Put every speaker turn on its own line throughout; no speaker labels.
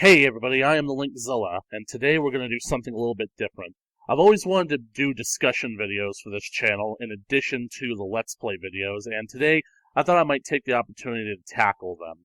Hey everybody, I am the Linkzilla, and today we're going to do something a little bit different. I've always wanted to do discussion videos for this channel in addition to the Let's Play videos, and today I thought I might take the opportunity to tackle them.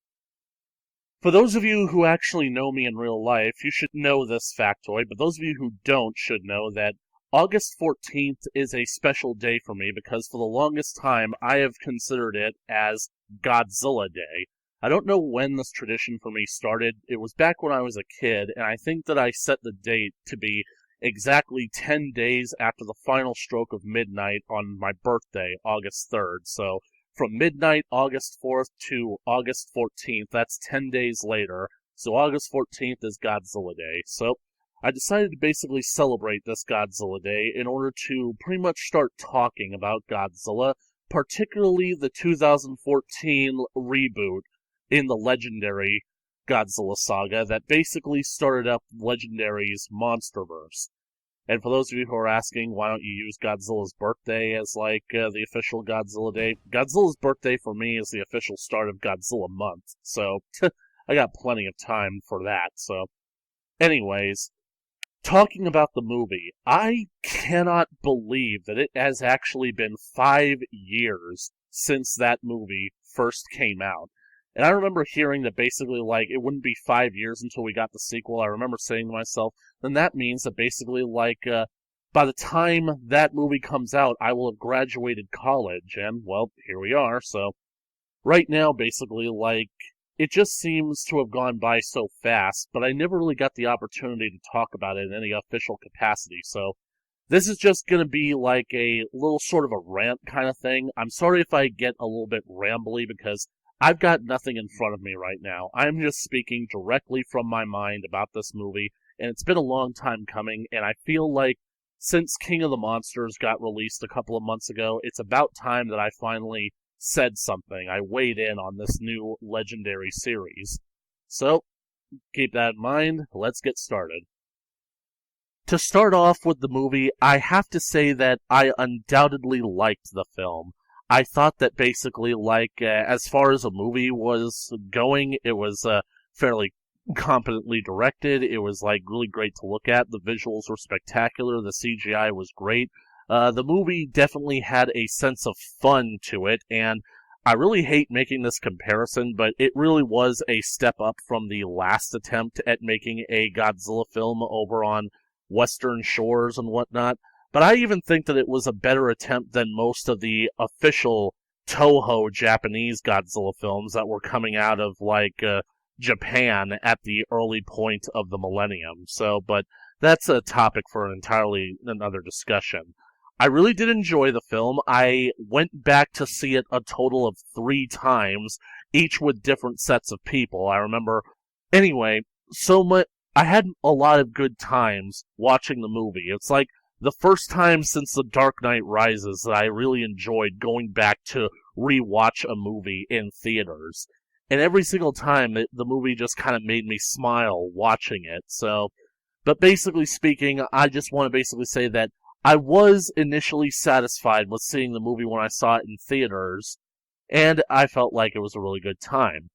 For those of you who actually know me in real life, you should know this factoid, but those of you who don't should know that August 14th is a special day for me because for the longest time I have considered it as Godzilla Day. I don't know when this tradition for me started. It was back when I was a kid, and I think that I set the date to be exactly 10 days after the final stroke of midnight on my birthday, August 3rd. So from midnight August 4th to August 14th, that's 10 days later. So August 14th is Godzilla Day. So I decided to basically celebrate this Godzilla Day in order to pretty much start talking about Godzilla, particularly the 2014 reboot in the legendary Godzilla saga that basically started up Legendary's Monsterverse. And for those of you who are asking, why don't you use Godzilla's birthday as the official Godzilla Day? Godzilla's birthday for me is the official start of Godzilla month, so I got plenty of time for that. So, anyways, talking about the movie, I cannot believe that it has actually been 5 years since that movie first came out. And I remember hearing that basically, it wouldn't be 5 years until we got the sequel. I remember saying to myself, then that means that basically, by the time that movie comes out, I will have graduated college. And, well, here we are. So, right now, basically, it just seems to have gone by so fast, but I never really got the opportunity to talk about it in any official capacity. So, this is just going to be like a little sort of a rant kind of thing. I'm sorry if I get a little bit rambly because I've got nothing in front of me right now. I'm just speaking directly from my mind about this movie, and it's been a long time coming, and I feel like since King of the Monsters got released a couple of months ago, it's about time that I finally said something. I weighed in on this new Legendary series. So, keep that in mind, let's get started. To start off with the movie, I have to say that I undoubtedly liked the film. I thought that basically, as far as a movie was going, it was fairly competently directed. It was, really great to look at. The visuals were spectacular. The CGI was great. The movie definitely had a sense of fun to it, and I really hate making this comparison, but it really was a step up from the last attempt at making a Godzilla film over on Western shores and whatnot. But I even think that it was a better attempt than most of the official Toho Japanese Godzilla films that were coming out of, Japan at the early point of the millennium. So, but that's a topic for an entirely another discussion. I really did enjoy the film. I went back to see it a total of 3 times, each with different sets of people. I remember, anyway, I had a lot of good times watching the movie. It's like the first time since The Dark Knight Rises that I really enjoyed going back to rewatch a movie in theaters. And every single time, the movie just kind of made me smile watching it. So, but basically speaking, I just want to basically say that I was initially satisfied with seeing the movie when I saw it in theaters, and I felt like it was a really good time.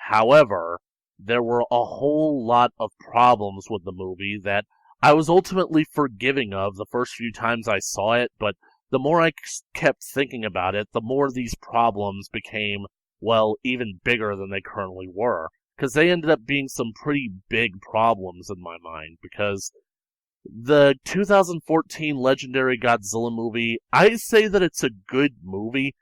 However, there were a whole lot of problems with the movie that I was ultimately forgiving of the first few times I saw it, but the more I kept thinking about it, the more these problems became, well, even bigger than they currently were. Because they ended up being some pretty big problems in my mind, because the 2014 Legendary Godzilla movie, I say that it's a good movie,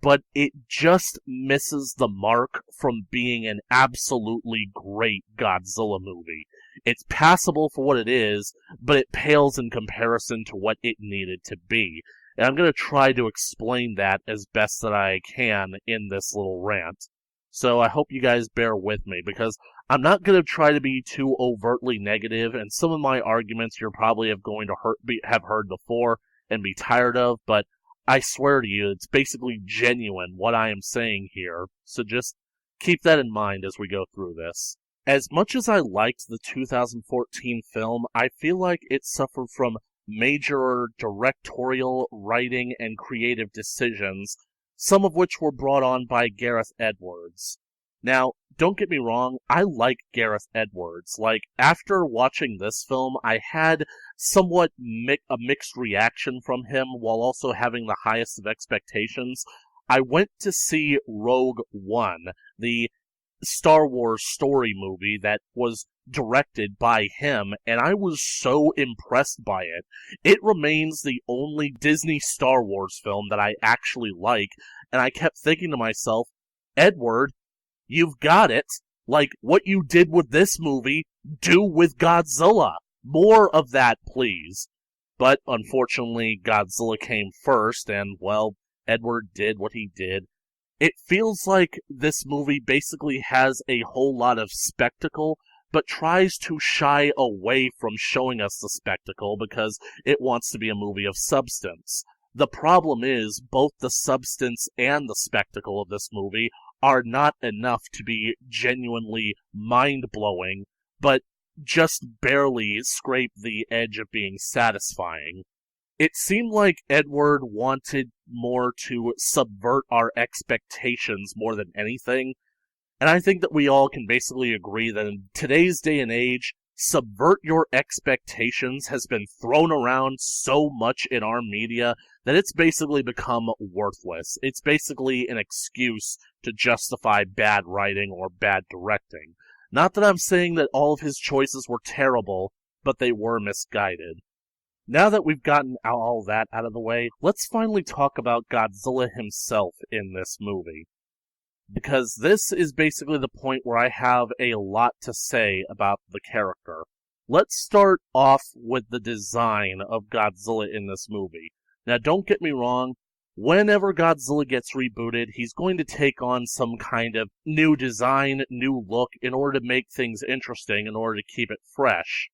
but it just misses the mark from being an absolutely great Godzilla movie. It's passable for what it is, but it pales in comparison to what it needed to be. And I'm going to try to explain that as best that I can in this little rant. So I hope you guys bear with me, because I'm not going to try to be too overtly negative, and some of my arguments you're probably have heard before and be tired of, but I swear to you, it's basically genuine what I am saying here, so just keep that in mind as we go through this. As much as I liked the 2014 film, I feel like it suffered from major directorial, writing, and creative decisions, some of which were brought on by Gareth Edwards. Now, don't get me wrong, I like Gareth Edwards. Like, after watching this film, I had somewhat a mixed reaction from him while also having the highest of expectations. I went to see Rogue One, the Star Wars story movie that was directed by him, and I was so impressed by it. It remains the only Disney Star Wars film that I actually like, and I kept thinking to myself, Edward, you've got it. Like, what you did with this movie, do with Godzilla. More of that, please. But, unfortunately, Godzilla came first, and, well, Edward did what he did. It feels like this movie basically has a whole lot of spectacle, but tries to shy away from showing us the spectacle because it wants to be a movie of substance. The problem is, both the substance and the spectacle of this movie are not enough to be genuinely mind-blowing, but just barely scrape the edge of being satisfying. It seemed like Edward wanted more to subvert our expectations more than anything, and I think that we all can basically agree that in today's day and age, subvert your expectations has been thrown around so much in our media that it's basically become worthless. It's basically an excuse to justify bad writing or bad directing. Not that I'm saying that all of his choices were terrible, but they were misguided. Now that we've gotten all that out of the way, let's finally talk about Godzilla himself in this movie. Because this is basically the point where I have a lot to say about the character. Let's start off with the design of Godzilla in this movie. Now, don't get me wrong, whenever Godzilla gets rebooted, he's going to take on some kind of new design, new look, in order to make things interesting, in order to keep it fresh.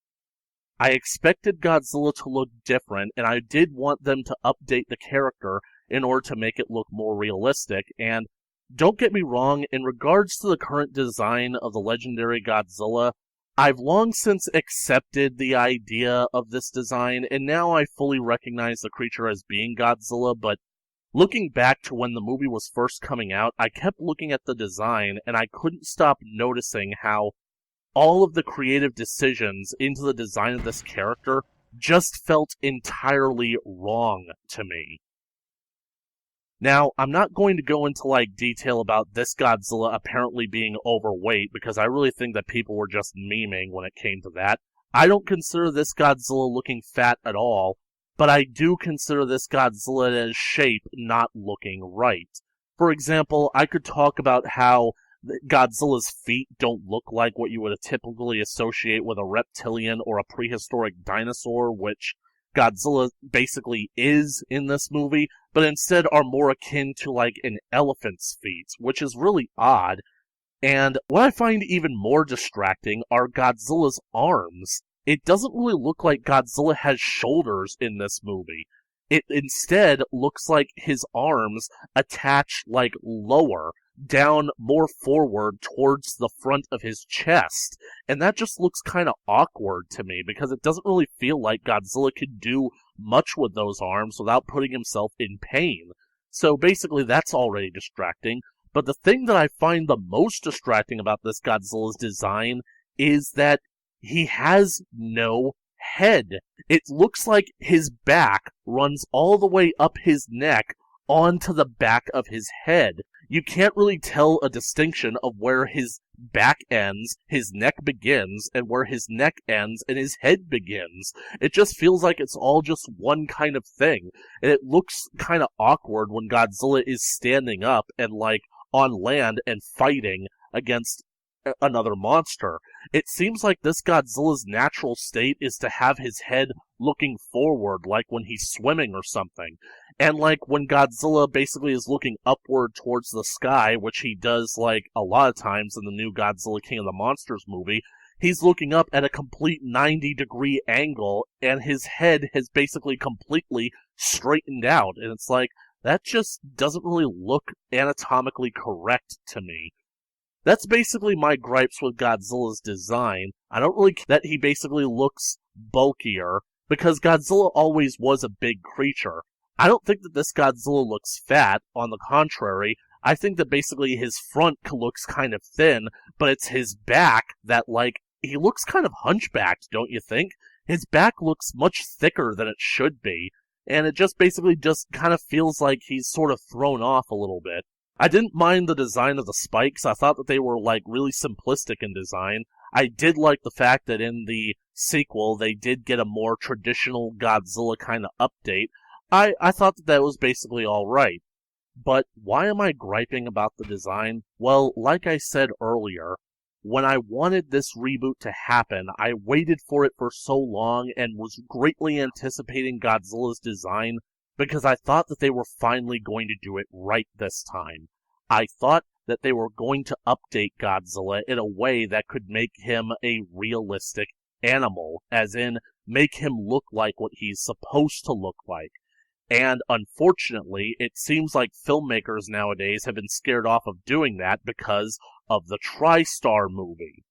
I expected Godzilla to look different, and I did want them to update the character in order to make it look more realistic, and don't get me wrong, in regards to the current design of the legendary Godzilla, I've long since accepted the idea of this design, and now I fully recognize the creature as being Godzilla, but looking back to when the movie was first coming out, I kept looking at the design, and I couldn't stop noticing how all of the creative decisions into the design of this character just felt entirely wrong to me. Now, I'm not going to go into detail about this Godzilla apparently being overweight, because I really think that people were just memeing when it came to that. I don't consider this Godzilla looking fat at all, but I do consider this Godzilla in his shape not looking right. For example, I could talk about how Godzilla's feet don't look like what you would typically associate with a reptilian or a prehistoric dinosaur, which Godzilla basically is in this movie, but instead are more akin to an elephant's feet, which is really odd. And what I find even more distracting are Godzilla's arms. It doesn't really look like Godzilla has shoulders in this movie. It instead looks like his arms attach lower, down more forward towards the front of his chest. And that just looks kind of awkward to me, because it doesn't really feel like Godzilla could do much with those arms without putting himself in pain. So basically that's already distracting. But the thing that I find the most distracting about this Godzilla's design is that he has no head. It looks like his back runs all the way up his neck onto the back of his head. You can't really tell a distinction of where his back ends, his neck begins, and where his neck ends and his head begins. It just feels like it's all just one kind of thing. And it looks kind of awkward when Godzilla is standing up and on land and fighting against another monster. It seems like this Godzilla's natural state is to have his head looking forward, like when he's swimming or something. And when Godzilla basically is looking upward towards the sky, which he does a lot of times in the new Godzilla King of the Monsters movie, he's looking up at a complete 90-degree angle, and his head has basically completely straightened out. And it's that just doesn't really look anatomically correct to me. That's basically my gripes with Godzilla's design. I don't really care that he basically looks bulkier, because Godzilla always was a big creature. I don't think that this Godzilla looks fat. On the contrary, I think that basically his front looks kind of thin, but it's his back that, like, he looks kind of hunchbacked, don't you think? His back looks much thicker than it should be, and it just basically just kind of feels like he's sort of thrown off a little bit. I didn't mind the design of the spikes. I thought that they were, like, really simplistic in design. I did like the fact that in the sequel they did get a more traditional Godzilla kind of update. I thought that that was basically alright. But why am I griping about the design? Well, like I said earlier, when I wanted this reboot to happen, I waited for it for so long and was greatly anticipating Godzilla's design because I thought that they were finally going to do it right this time. I thought that they were going to update Godzilla in a way that could make him a realistic animal, as in, make him look like what he's supposed to look like. And unfortunately, it seems like filmmakers nowadays have been scared off of doing that because of the TriStar movie.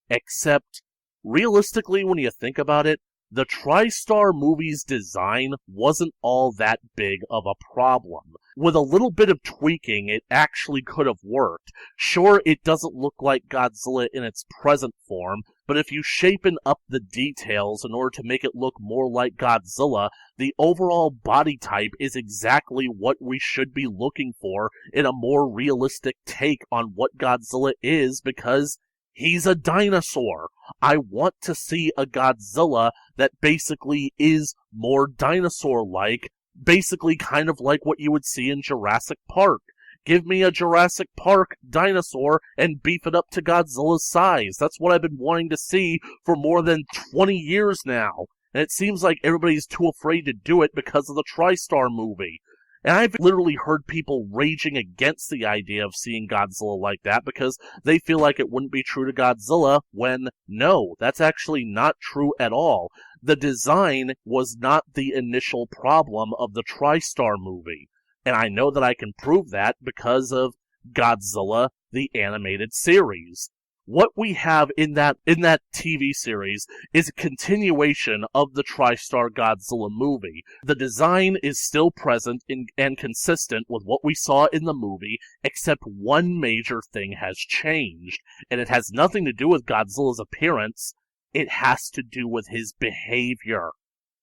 Except, realistically, when you think about it, the TriStar movie's design wasn't all that big of a problem. With a little bit of tweaking, it actually could have worked. Sure, it doesn't look like Godzilla in its present form, but if you shapen up the details in order to make it look more like Godzilla, the overall body type is exactly what we should be looking for in a more realistic take on what Godzilla is, because he's a dinosaur. I want to see a Godzilla that basically is more dinosaur-like, basically kind of like what you would see in Jurassic Park. Give me a Jurassic Park dinosaur and beef it up to Godzilla's size. That's what I've been wanting to see for more than 20 years now. And it seems like everybody's too afraid to do it because of the TriStar movie. And I've literally heard people raging against the idea of seeing Godzilla like that because they feel like it wouldn't be true to Godzilla, when no, that's actually not true at all. The design was not the initial problem of the TriStar movie. And I know that I can prove that because of Godzilla, the animated series. What we have in that TV series is a continuation of the TriStar Godzilla movie. The design is still present and consistent with what we saw in the movie, except one major thing has changed. And it has nothing to do with Godzilla's appearance, it has to do with his behavior.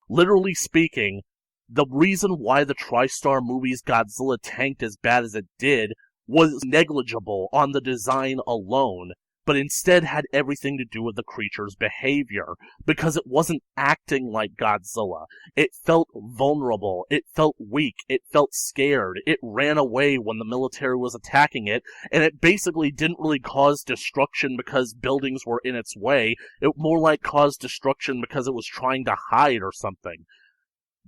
Literally speaking, the reason why the TriStar movie's Godzilla tanked as bad as it did was negligible on the design alone, but instead had everything to do with the creature's behavior, because it wasn't acting like Godzilla. It felt vulnerable, it felt weak, it felt scared, it ran away when the military was attacking it, and it basically didn't really cause destruction because buildings were in its way. It more like caused destruction because it was trying to hide or something.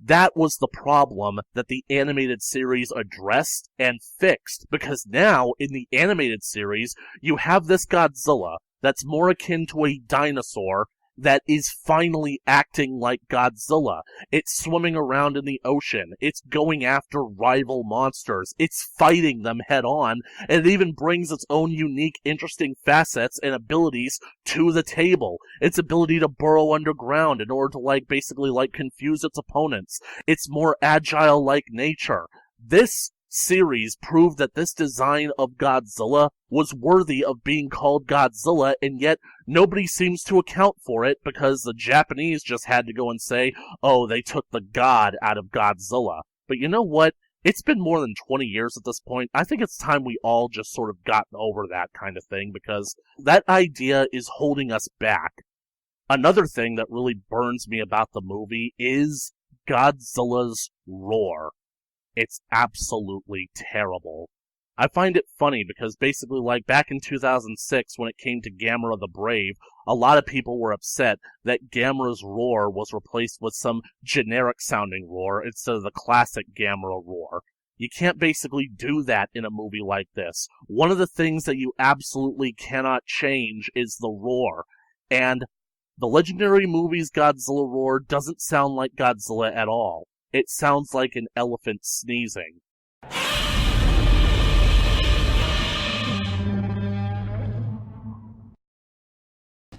That was the problem that the animated series addressed and fixed, because now, in the animated series, you have this Godzilla that's more akin to a dinosaur that is finally acting like Godzilla. It's swimming around in the ocean, it's going after rival monsters, it's fighting them head on, and it even brings its own unique, interesting facets and abilities to the table. Its ability to burrow underground in order to, basically confuse its opponents. Its more agile-like nature. This series proved that this design of Godzilla was worthy of being called Godzilla, and yet nobody seems to account for it because the Japanese just had to go and say, oh, they took the God out of Godzilla. But you know what? It's been more than 20 years at this point. I think it's time we all just sort of gotten over that kind of thing, because that idea is holding us back. Another thing that really burns me about the movie is Godzilla's roar. It's absolutely terrible. I find it funny because basically, back in 2006 when it came to Gamera the Brave, a lot of people were upset that Gamera's roar was replaced with some generic-sounding roar instead of the classic Gamera roar. You can't basically do that in a movie like this. One of the things that you absolutely cannot change is the roar, and the legendary movie's Godzilla roar doesn't sound like Godzilla at all. It sounds like an elephant sneezing.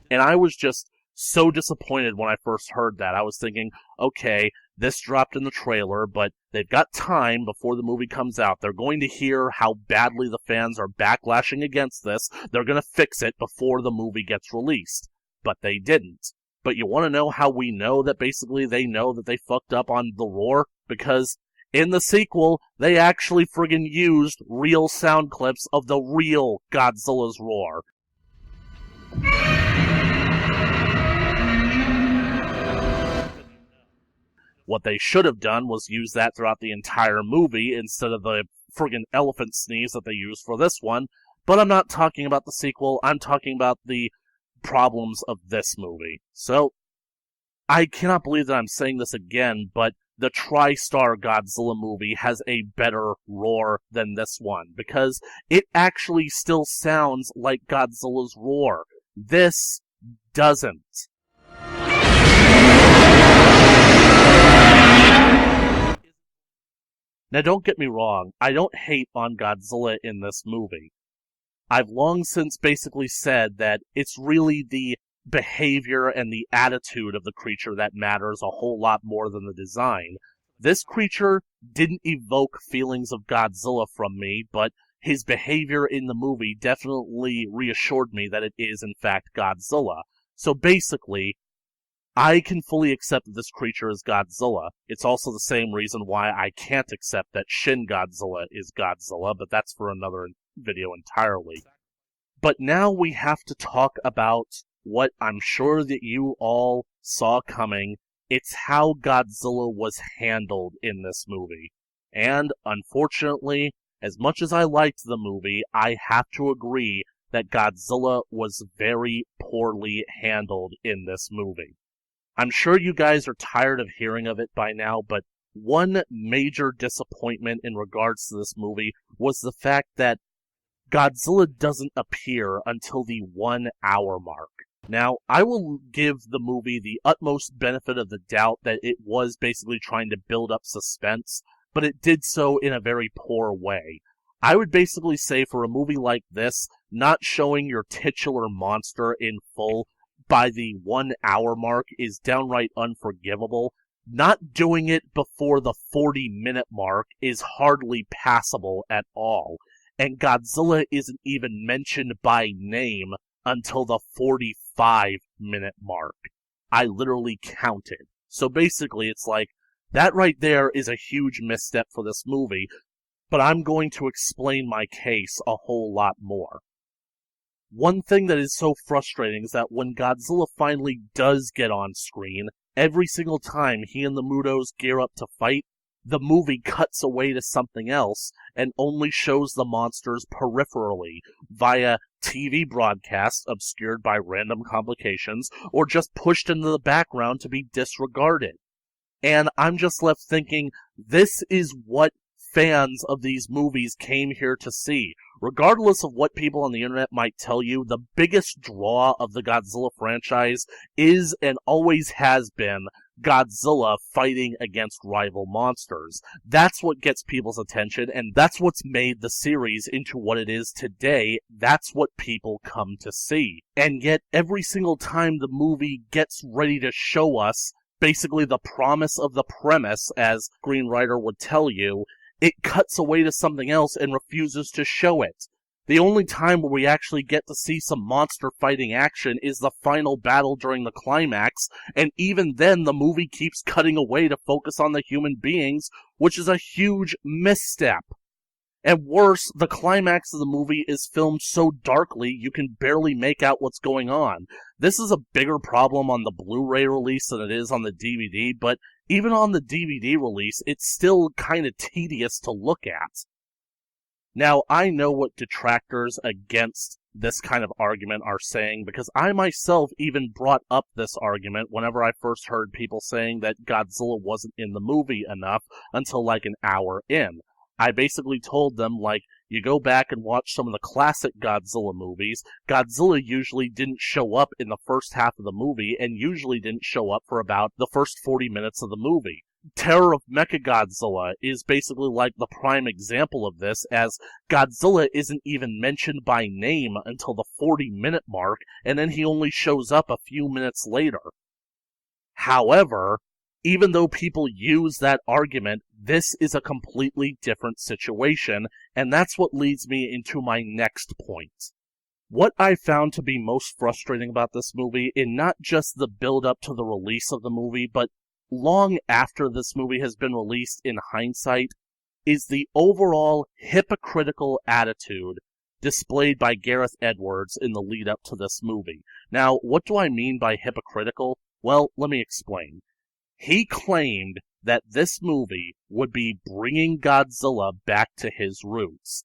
And I was just so disappointed when I first heard that. I was thinking, okay, this dropped in the trailer, but they've got time before the movie comes out. They're going to hear how badly the fans are backlashing against this. They're going to fix it before the movie gets released. But they didn't. But you want to know how we know that basically they know that they fucked up on the roar? Because in the sequel, they actually friggin' used real sound clips of the real Godzilla's roar. What they should have done was use that throughout the entire movie instead of the friggin' elephant sneeze that they used for this one. But I'm not talking about the sequel, I'm talking about the problems of this movie. So, I cannot believe that I'm saying this again, but the TriStar Godzilla movie has a better roar than this one, because it actually still sounds like Godzilla's roar. This doesn't. Now don't get me wrong, I don't hate on Godzilla in this movie. I've long since basically said that it's really the behavior and the attitude of the creature that matters a whole lot more than the design. This creature didn't evoke feelings of Godzilla from me, but his behavior in the movie definitely reassured me that it is in fact Godzilla. So basically, I can fully accept that this creature is Godzilla. It's also the same reason why I can't accept that Shin Godzilla is Godzilla, but that's for another video entirely. But now we have to talk about what I'm sure that you all saw coming. It's how Godzilla was handled in this movie. And, unfortunately, as much as I liked the movie, I have to agree that Godzilla was very poorly handled in this movie. I'm sure you guys are tired of hearing of it by now, but one major disappointment in regards to this movie was the fact that Godzilla doesn't appear until the 1 hour mark. Now, I will give the movie the utmost benefit of the doubt that it was basically trying to build up suspense, but it did so in a very poor way. I would basically say for a movie like this, not showing your titular monster in full by the 1 hour mark is downright unforgivable. Not doing it before the 40-minute mark is hardly passable at all. And Godzilla isn't even mentioned by name until the 45-minute mark. I literally counted. So basically it's like, that right there is a huge misstep for this movie, but I'm going to explain my case a whole lot more. One thing that is so frustrating is that when Godzilla finally does get on screen, every single time he and the Mutos gear up to fight, the movie cuts away to something else and only shows the monsters peripherally via TV broadcasts obscured by random complications or just pushed into the background to be disregarded. And I'm just left thinking, this is what fans of these movies came here to see. Regardless of what people on the internet might tell you, the biggest draw of the Godzilla franchise is and always has been Godzilla fighting against rival monsters. That's what gets people's attention, and that's what's made the series into what it is today. That's what people come to see. And yet, every single time the movie gets ready to show us basically the promise of the premise, as screenwriter would tell you, it cuts away to something else and refuses to show it. The only time where we actually get to see some monster fighting action is the final battle during the climax, and even then the movie keeps cutting away to focus on the human beings, which is a huge misstep. And worse, the climax of the movie is filmed so darkly you can barely make out what's going on. This is a bigger problem on the Blu-ray release than it is on the DVD, but even on the DVD release, it's still kind of tedious to look at. Now, I know what detractors against this kind of argument are saying, because I myself even brought up this argument whenever I first heard people saying that Godzilla wasn't in the movie enough until like an hour in. I basically told them, like, you go back and watch some of the classic Godzilla movies, Godzilla usually didn't show up in the first half of the movie, and usually didn't show up for about the first 40 minutes of the movie. Terror of Mechagodzilla is basically like the prime example of this, as Godzilla isn't even mentioned by name until the 40-minute mark, and then he only shows up a few minutes later. However, even though people use that argument, this is a completely different situation, and that's what leads me into my next point. What I found to be most frustrating about this movie, in not just the build-up to the release of the movie, but long after this movie has been released in hindsight, is the overall hypocritical attitude displayed by Gareth Edwards in the lead-up to this movie. Now, what do I mean by hypocritical? Well, let me explain. He claimed that this movie would be bringing Godzilla back to his roots.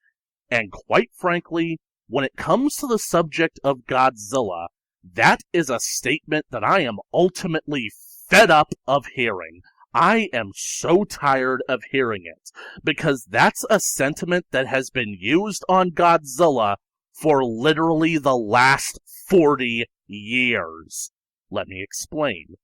And quite frankly, when it comes to the subject of Godzilla, that is a statement that I am ultimately fed up of hearing. I am so tired of hearing it, because that's a sentiment that has been used on Godzilla for literally the last 40 years. Let me explain.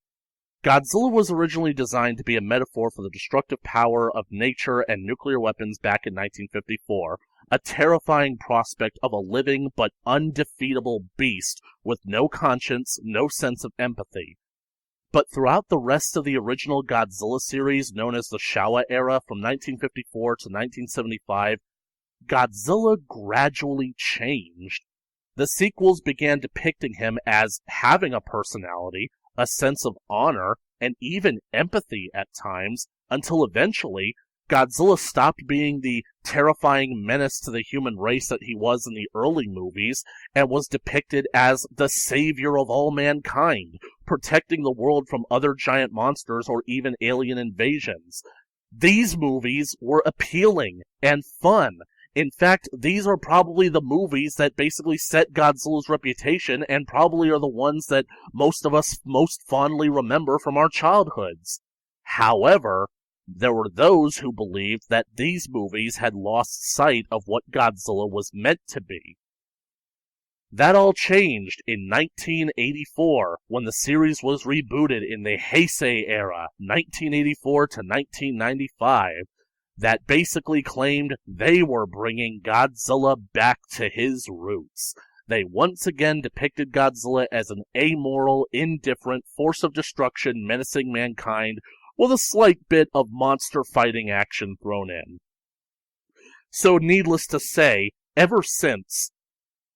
Godzilla was originally designed to be a metaphor for the destructive power of nature and nuclear weapons back in 1954, a terrifying prospect of a living but undefeatable beast with no conscience, no sense of empathy. But throughout the rest of the original Godzilla series, known as the Showa era from 1954 to 1975, Godzilla gradually changed. The sequels began depicting him as having a personality, a sense of honor, and even empathy at times, until eventually Godzilla stopped being the terrifying menace to the human race that he was in the early movies, and was depicted as the savior of all mankind, protecting the world from other giant monsters or even alien invasions. These movies were appealing and fun. In fact, these are probably the movies that basically set Godzilla's reputation, and probably are the ones that most of us most fondly remember from our childhoods. However, there were those who believed that these movies had lost sight of what Godzilla was meant to be. That all changed in 1984, when the series was rebooted in the Heisei era, 1984 to 1995, that basically claimed they were bringing Godzilla back to his roots. They once again depicted Godzilla as an amoral, indifferent force of destruction menacing mankind, with a slight bit of monster fighting action thrown in. So needless to say, ever since,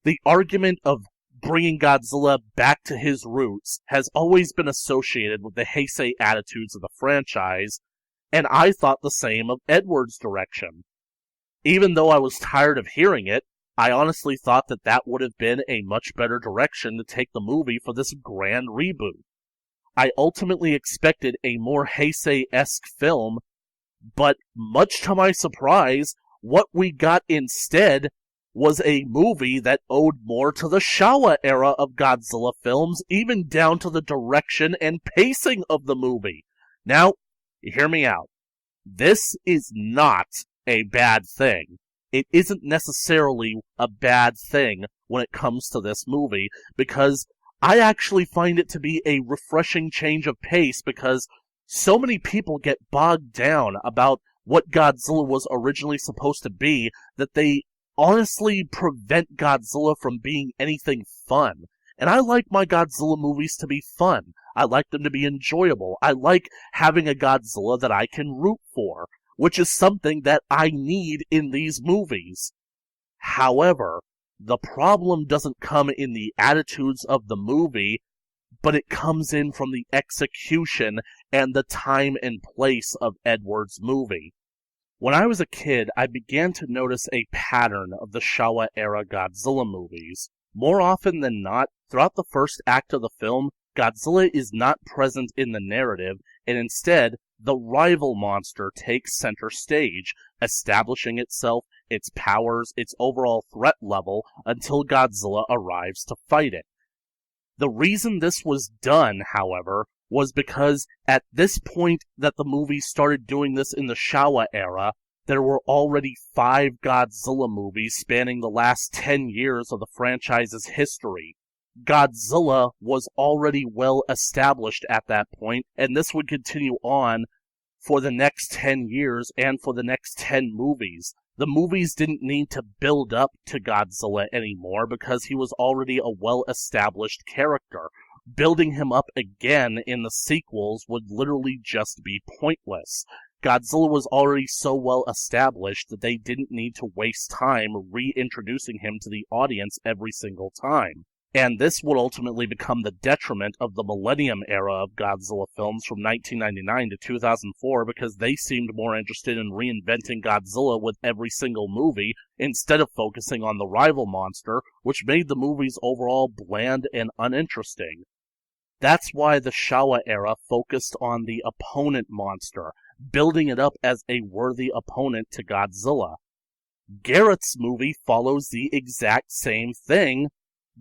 the argument of bringing Godzilla back to his roots has always been associated with the Heisei attitudes of the franchise, and I thought the same of Edwards' direction. Even though I was tired of hearing it, I honestly thought that that would have been a much better direction to take the movie for this grand reboot. I ultimately expected a more Heisei-esque film, but much to my surprise, what we got instead was a movie that owed more to the Showa era of Godzilla films, even down to the direction and pacing of the movie. Now, hear me out. This is not a bad thing. It isn't necessarily a bad thing when it comes to this movie, because I actually find it to be a refreshing change of pace, because so many people get bogged down about what Godzilla was originally supposed to be that they honestly prevent Godzilla from being anything fun. And I like my Godzilla movies to be fun. I like them to be enjoyable. I like having a Godzilla that I can root for, which is something that I need in these movies. However, the problem doesn't come in the attitudes of the movie, but it comes in from the execution and the time and place of Edwards' movie. When I was a kid, I began to notice a pattern of the Showa-era Godzilla movies. More often than not, throughout the first act of the film, Godzilla is not present in the narrative, and instead, the rival monster takes center stage, establishing itself, its powers, its overall threat level, until Godzilla arrives to fight it. The reason this was done, however, was because at this point that the movie started doing this in the Showa era, there were already 5 Godzilla movies spanning the last 10 years of the franchise's history. Godzilla was already well established at that point, and this would continue on for the next 10 years and for the next 10 movies. The movies didn't need to build up to Godzilla anymore because he was already a well-established character. Building him up again in the sequels would literally just be pointless. Godzilla was already so well established that they didn't need to waste time reintroducing him to the audience every single time. And this would ultimately become the detriment of the Millennium era of Godzilla films from 1999 to 2004 because they seemed more interested in reinventing Godzilla with every single movie instead of focusing on the rival monster, which made the movies overall bland and uninteresting. That's why the Showa era focused on the opponent monster, building it up as a worthy opponent to Godzilla. Garrett's movie follows the exact same thing,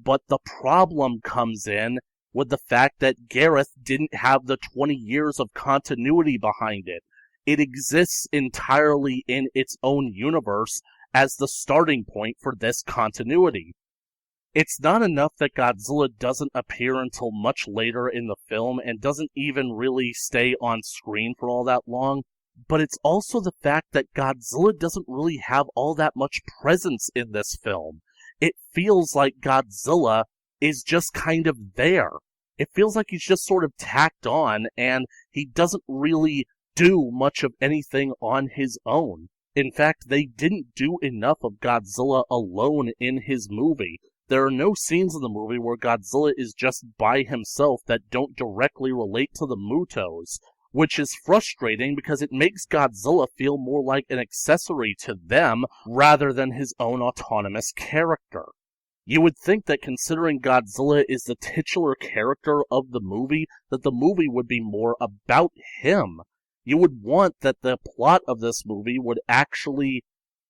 but the problem comes in with the fact that Gareth didn't have the 20 years of continuity behind it. It exists entirely in its own universe as the starting point for this continuity. It's not enough that Godzilla doesn't appear until much later in the film and doesn't even really stay on screen for all that long, but it's also the fact that Godzilla doesn't really have all that much presence in this film. It feels like Godzilla is just kind of there. It feels like he's just sort of tacked on, and he doesn't really do much of anything on his own. In fact, they didn't do enough of Godzilla alone in his movie. There are no scenes in the movie where Godzilla is just by himself that don't directly relate to the Mutos, which is frustrating because it makes Godzilla feel more like an accessory to them rather than his own autonomous character. You would think that considering Godzilla is the titular character of the movie, that the movie would be more about him. You would want that the plot of this movie would actually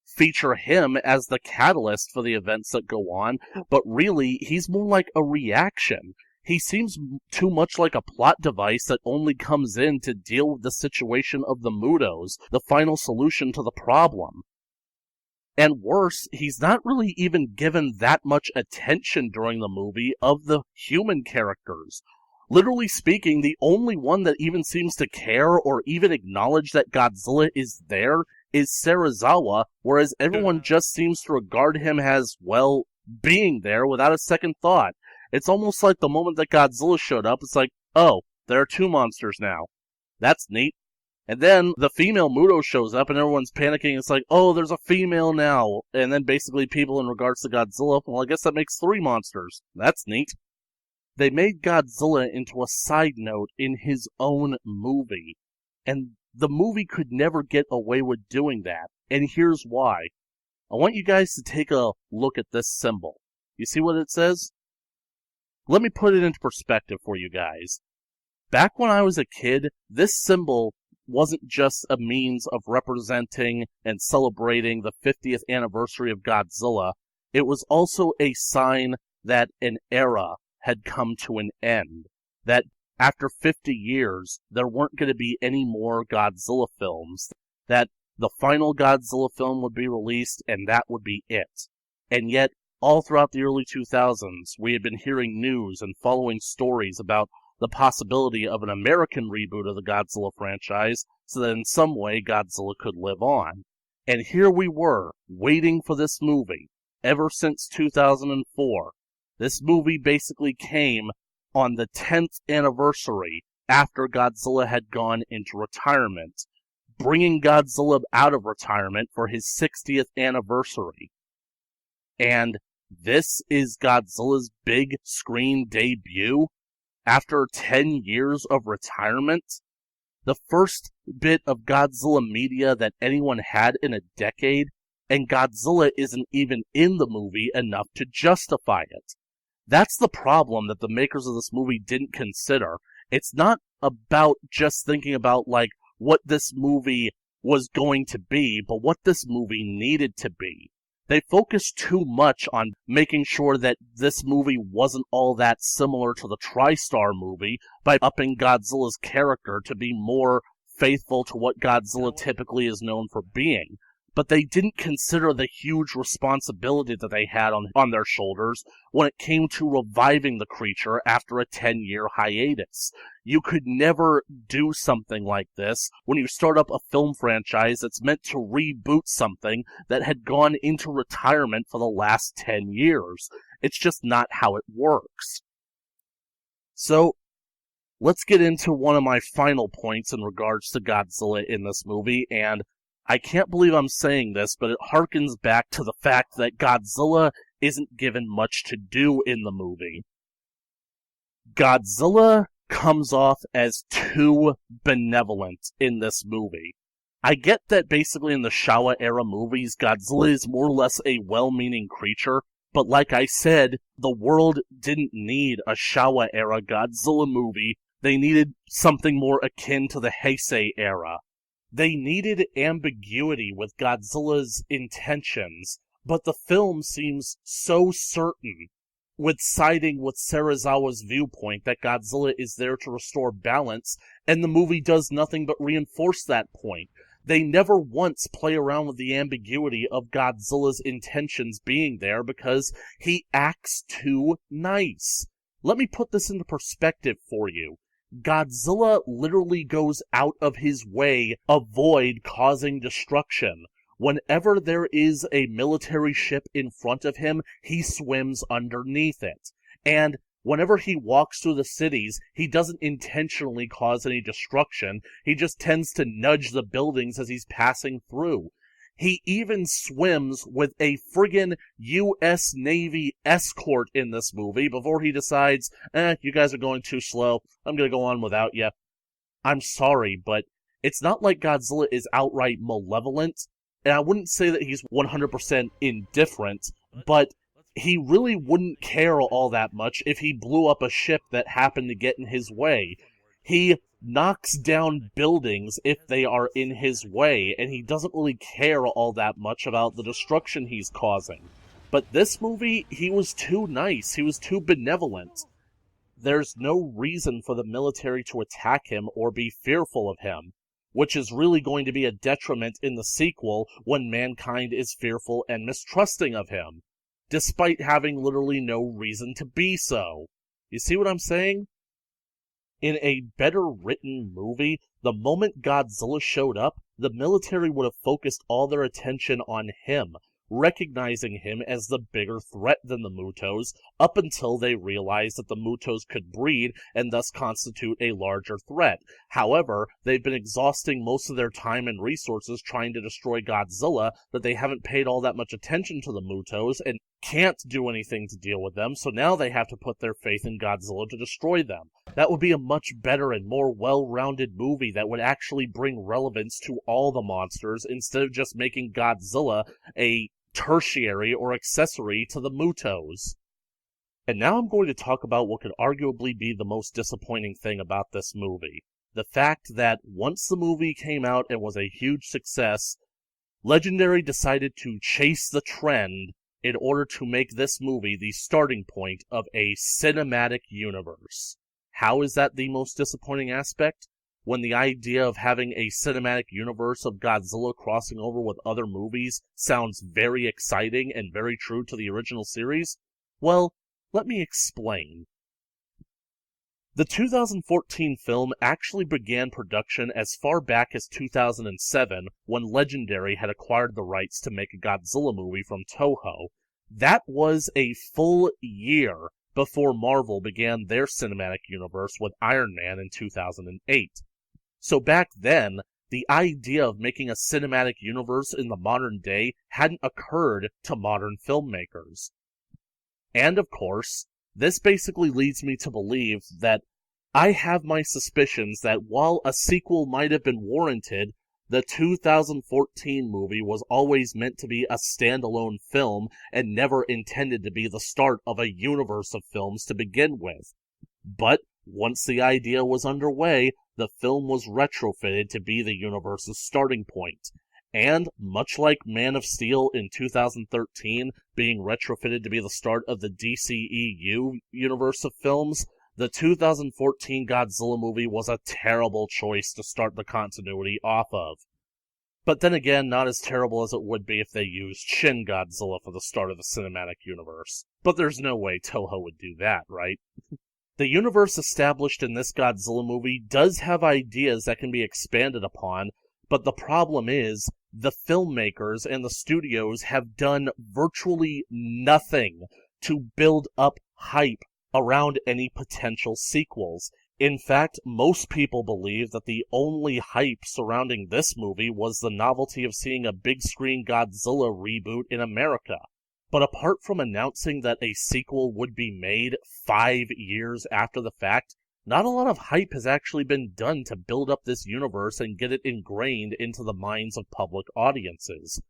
feature him as the catalyst for the events that go on, but really, he's more like a reaction. He seems too much like a plot device that only comes in to deal with the situation of the Mutos, the final solution to the problem. And worse, he's not really even given that much attention during the movie of the human characters. Literally speaking, the only one that even seems to care or even acknowledge that Godzilla is there is Serizawa, whereas everyone just seems to regard him as, well, being there without a second thought. It's almost like the moment that Godzilla showed up, it's like, oh, there are two monsters now. That's neat. And then the female Muto shows up and everyone's panicking. It's like, oh, there's a female now. And then basically people in regards to Godzilla, well, I guess that makes three monsters. That's neat. They made Godzilla into a side note in his own movie. And the movie could never get away with doing that. And here's why. I want you guys to take a look at this symbol. You see what it says? Let me put it into perspective for you guys. Back when I was a kid, this symbol wasn't just a means of representing and celebrating the 50th anniversary of Godzilla. It was also a sign that an era had come to an end. That after 50 years, there weren't going to be any more Godzilla films. That the final Godzilla film would be released, and that would be it. And yet, all throughout the early 2000s, we had been hearing news and following stories about the possibility of an American reboot of the Godzilla franchise, so that in some way Godzilla could live on. And here we were, waiting for this movie, ever since 2004. This movie basically came on the 10th anniversary after Godzilla had gone into retirement, bringing Godzilla out of retirement for his 60th anniversary. And this is Godzilla's big screen debut after 10 years of retirement. The first bit of Godzilla media that anyone had in a decade, and Godzilla isn't even in the movie enough to justify it. That's the problem that the makers of this movie didn't consider. It's not about just thinking about, like, what this movie was going to be, but what this movie needed to be. They focused too much on making sure that this movie wasn't all that similar to the TriStar movie by upping Godzilla's character to be more faithful to what Godzilla typically is known for being. but they didn't consider the huge responsibility that they had on their shoulders when it came to reviving the creature after a 10-year hiatus. You could never do something like this when you start up a film franchise that's meant to reboot something that had gone into retirement for the last 10 years. It's just not how it works. So, let's get into one of my final points in regards to Godzilla in this movie, and I can't believe I'm saying this, but it harkens back to the fact that Godzilla isn't given much to do in the movie. Godzilla comes off as too benevolent in this movie. I get that basically in the Showa-era movies, Godzilla is more or less a well-meaning creature, but like I said, the world didn't need a Showa-era Godzilla movie. They needed something more akin to the Heisei era. They needed ambiguity with Godzilla's intentions, but the film seems so certain, with siding with Serizawa's viewpoint that Godzilla is there to restore balance, and the movie does nothing but reinforce that point. They never once play around with the ambiguity of Godzilla's intentions being there because he acts too nice. Let me put this into perspective for you. Godzilla literally goes out of his way to avoid causing destruction. Whenever there is a military ship in front of him, he swims underneath it. And whenever he walks through the cities, he doesn't intentionally cause any destruction. He just tends to nudge the buildings as he's passing through. He even swims with a friggin' U.S. Navy escort in this movie before he decides, you guys are going too slow. I'm gonna go on without you. I'm sorry, but it's not like Godzilla is outright malevolent, and I wouldn't say that he's 100% indifferent, but he really wouldn't care all that much if he blew up a ship that happened to get in his way. He knocks down buildings if they are in his way, and he doesn't really care all that much about the destruction he's causing. But this movie, he was too nice, he was too benevolent. There's no reason for the military to attack him or be fearful of him, which is really going to be a detriment in the sequel when mankind is fearful and mistrusting of him, despite having literally no reason to be so. You see what I'm saying? In a better written movie, the moment Godzilla showed up, the military would have focused all their attention on him, recognizing him as the bigger threat than the Mutos, up until they realized that the Mutos could breed and thus constitute a larger threat. However, they've been exhausting most of their time and resources trying to destroy Godzilla that they haven't paid all that much attention to the Mutos and can't do anything to deal with them, so now they have to put their faith in Godzilla to destroy them. That would be a much better and more well-rounded movie that would actually bring relevance to all the monsters instead of just making Godzilla a tertiary or accessory to the Mutos. And now I'm going to talk about what could arguably be the most disappointing thing about this movie. The fact that once the movie came out and was a huge success, Legendary decided to chase the trend in order to make this movie the starting point of a cinematic universe. How is that the most disappointing aspect? When the idea of having a cinematic universe of Godzilla crossing over with other movies sounds very exciting and very true to the original series? Well, let me explain. The 2014 film actually began production as far back as 2007 when Legendary had acquired the rights to make a Godzilla movie from Toho. That was a full year before Marvel began their cinematic universe with Iron Man in 2008. So back then, the idea of making a cinematic universe in the modern day hadn't occurred to modern filmmakers. And of course, this basically leads me to believe that I have my suspicions that while a sequel might have been warranted, the 2014 movie was always meant to be a standalone film and never intended to be the start of a universe of films to begin with. But once the idea was underway, the film was retrofitted to be the universe's starting point. And, much like Man of Steel in 2013 being retrofitted to be the start of the DCEU universe of films, the 2014 Godzilla movie was a terrible choice to start the continuity off of. But then again, not as terrible as it would be if they used Shin Godzilla for the start of the cinematic universe. But there's no way Toho would do that, right? The universe established in this Godzilla movie does have ideas that can be expanded upon, but the problem is, the filmmakers and the studios have done virtually nothing to build up hype around any potential sequels. In fact, most people believe that the only hype surrounding this movie was the novelty of seeing a big screen Godzilla reboot in America. But apart from announcing that a sequel would be made 5 years after the fact, not a lot of hype has actually been done to build up this universe and get it ingrained into the minds of public audiences.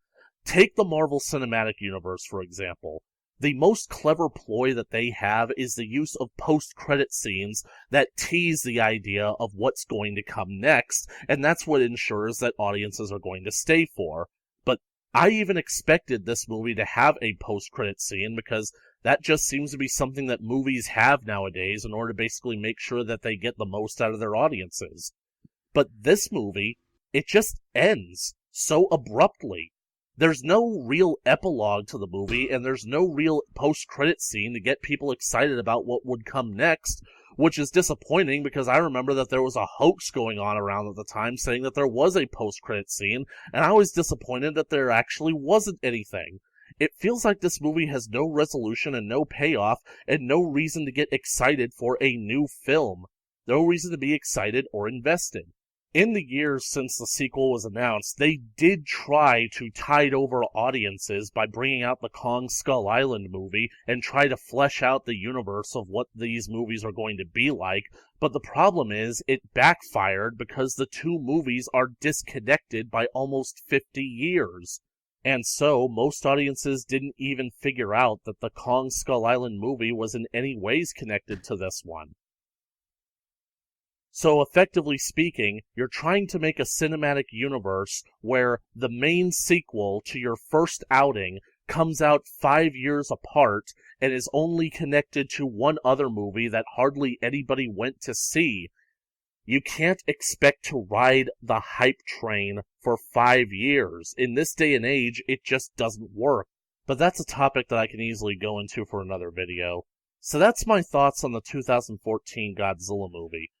Take the Marvel Cinematic Universe, for example. The most clever ploy that they have is the use of post-credit scenes that tease the idea of what's going to come next, and that's what ensures that audiences are going to stay for. But I even expected this movie to have a post-credit scene because that just seems to be something that movies have nowadays in order to basically make sure that they get the most out of their audiences. But this movie, it just ends so abruptly. There's no real epilogue to the movie, and there's no real post-credit scene to get people excited about what would come next, which is disappointing because I remember that there was a hoax going on around at the time saying that there was a post-credit scene, and I was disappointed that there actually wasn't anything. It feels like this movie has no resolution and no payoff, and no reason to get excited for a new film. No reason to be excited or invested. In the years since the sequel was announced, they did try to tide over audiences by bringing out the Kong Skull Island movie and try to flesh out the universe of what these movies are going to be like, but the problem is it backfired because the two movies are disconnected by almost 50 years. And so, most audiences didn't even figure out that the Kong Skull Island movie was in any ways connected to this one. So effectively speaking, you're trying to make a cinematic universe where the main sequel to your first outing comes out 5 years apart and is only connected to one other movie that hardly anybody went to see. You can't expect to ride the hype train for 5 years. In this day and age, it just doesn't work. But that's a topic that I can easily go into for another video. So that's my thoughts on the 2014 Godzilla movie.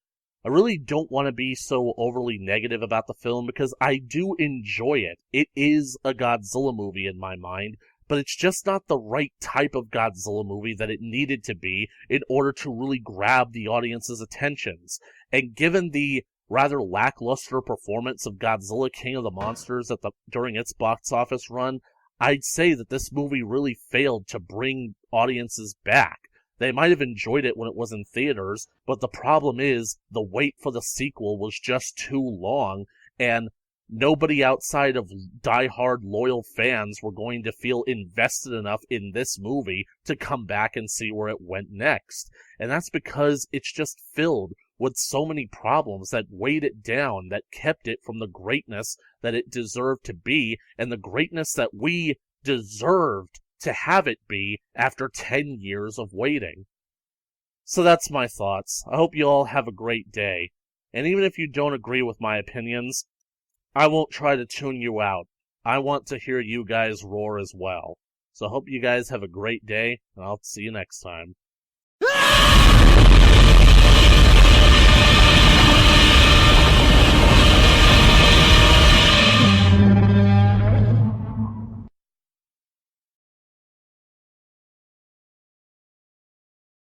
I really don't want to be so overly negative about the film because I do enjoy it. It is a Godzilla movie in my mind, but it's just not the right type of Godzilla movie that it needed to be in order to really grab the audience's attentions. And given the rather lackluster performance of Godzilla King of the Monsters during its box office run, I'd say that this movie really failed to bring audiences back. They might have enjoyed it when it was in theaters, but the problem is the wait for the sequel was just too long, and nobody outside of die-hard loyal fans were going to feel invested enough in this movie to come back and see where it went next. And that's because it's just filled with so many problems that weighed it down, that kept it from the greatness that it deserved to be, and the greatness that we deserved to have it be after 10 years of waiting. So that's my thoughts. I hope you all have a great day. And even if you don't agree with my opinions, I won't try to tune you out. I want to hear you guys roar as well. So I hope you guys have a great day, and I'll see you next time.